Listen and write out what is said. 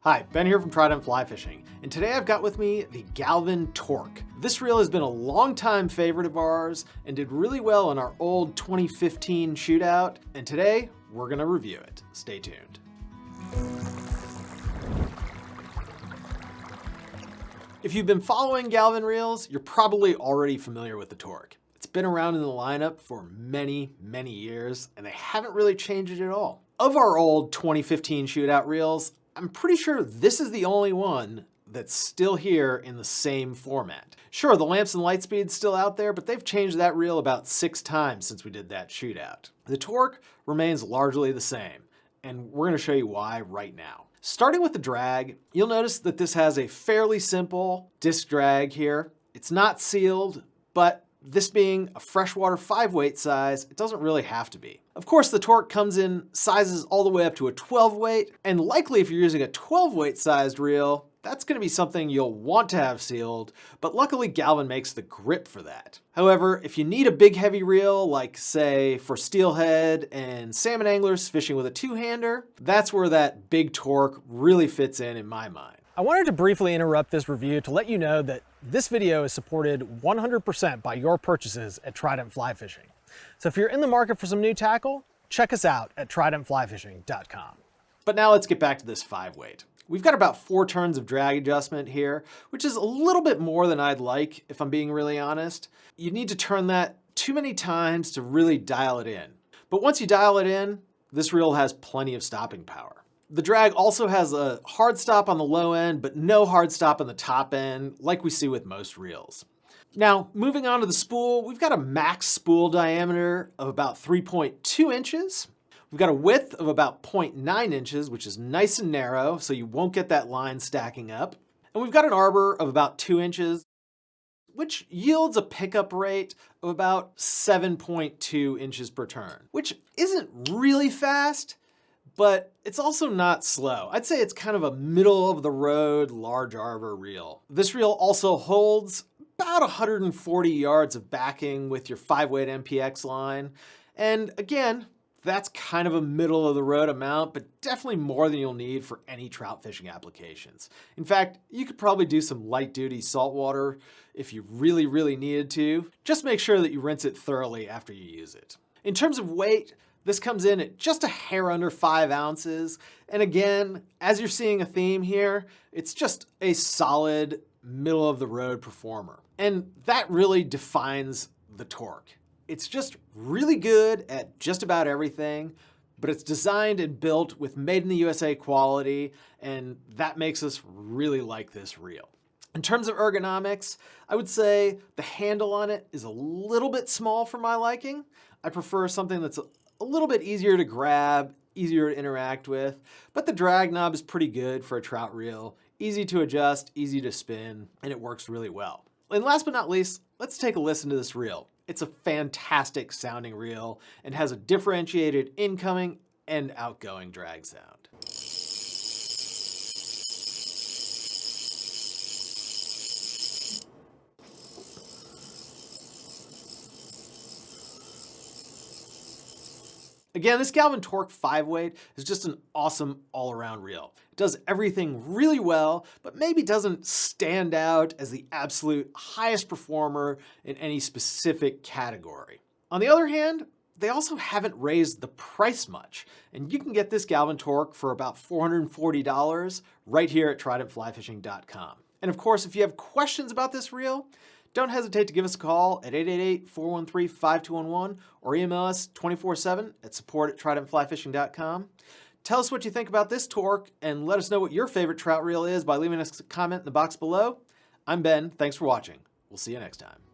Hi, Ben here from Trident Fly Fishing, and today I've got with me the Galvan Torque. This reel has been a long-time favorite of ours and did really well in our old 2015 shootout, and today we're gonna review it. Stay tuned. If you've been following Galvan reels, you're probably already familiar with the Torque. It's been around in the lineup for many, many years, and they haven't really changed it at all. Of our old 2015 shootout reels, I'm pretty sure this is the only one that's still here in the same format. Sure, the lamps and light speed's still out there, but they've changed that reel about 6 times since we did that shootout. The torque remains largely the same, and we're gonna show you why right now. Starting with the drag, you'll notice that this has a fairly simple disc drag here. It's not sealed, but this being a freshwater 5-weight size, it doesn't really have to be. Of course, the Torque comes in sizes all the way up to a 12-weight, and likely if you're using a 12-weight sized reel, that's gonna be something you'll want to have sealed, but luckily Galvan makes the grip for that. However, if you need a big heavy reel, like say for steelhead and salmon anglers fishing with a two-hander, that's where that big Torque really fits in my mind. I wanted to briefly interrupt this review to let you know that this video is supported 100% by your purchases at Trident Fly Fishing. So if you're in the market for some new tackle, check us out at tridentflyfishing.com. But now let's get back to this 5-weight. We've got about 4 turns of drag adjustment here, which is a little bit more than I'd like, if I'm being really honest. You need to turn that too many times to really dial it in. But once you dial it in, this reel has plenty of stopping power. The drag also has a hard stop on the low end, but no hard stop on the top end, like we see with most reels. Now, moving on to the spool, we've got a max spool diameter of about 3.2 inches. We've got a width of about 0.9 inches, which is nice and narrow, so you won't get that line stacking up. And we've got an arbor of about 2 inches, which yields a pickup rate of about 7.2 inches per turn, which isn't really fast, but it's also not slow. I'd say it's kind of a middle of the road large arbor reel. This reel also holds about 140 yards of backing with your 5-weight MPX line. And again, that's kind of a middle of the road amount, but definitely more than you'll need for any trout fishing applications. In fact, you could probably do some light duty saltwater if you really, really needed to. Just make sure that you rinse it thoroughly after you use it. In terms of weight, this comes in at just a hair under 5 ounces. And again, as you're seeing a theme here, it's just a solid middle of the road performer. And that really defines the Torque. It's just really good at just about everything, but it's designed and built with made in the USA quality, and that makes us really like this reel. In terms of ergonomics, I would say the handle on it is a little bit small for my liking. I prefer something that's a little bit easier to grab, easier to interact with, but the drag knob is pretty good for a trout reel. Easy to adjust, easy to spin, and it works really well. And last but not least, let's take a listen to this reel. It's a fantastic sounding reel and has a differentiated incoming and outgoing drag sound. Again, this Galvan Torque 5-weight is just an awesome all-around reel. It does everything really well, but maybe doesn't stand out as the absolute highest performer in any specific category. On the other hand, they also haven't raised the price much, and you can get this Galvan Torque for about $440 right here at tridentflyfishing.com. And of course, if you have questions about this reel, don't hesitate to give us a call at 888-413-5211 or email us 24/7 at support@tridentflyfishing.com. Tell us what you think about this Torque and let us know what your favorite trout reel is by leaving us a comment in the box below. I'm Ben, thanks for watching. We'll see you next time.